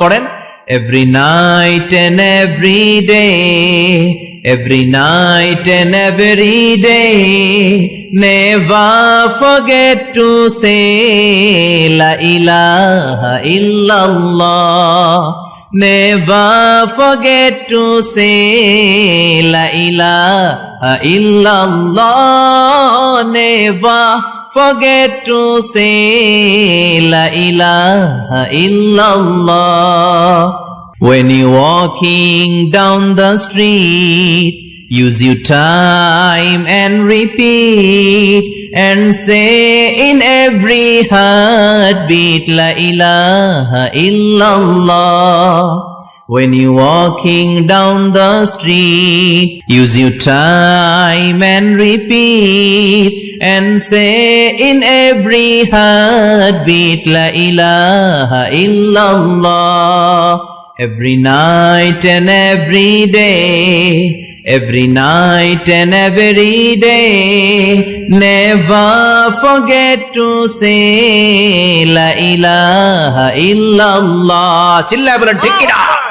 পড়েন, every night and every day, every night and every day, never forget to say la ilaha illallah, never forget to say la ilaha illallah, never forget to say la ilaha illallah. When you're walking down the street, use your time and repeat and say in every heartbeat la ilaha illallah. When you're walking down the street, use your time and repeat and say in every heartbeat la ilaha illallah. Every night and every day, every night and every day, never forget to say la ilaha illallah. চিল্লায় বলেন ঠিক কিনা?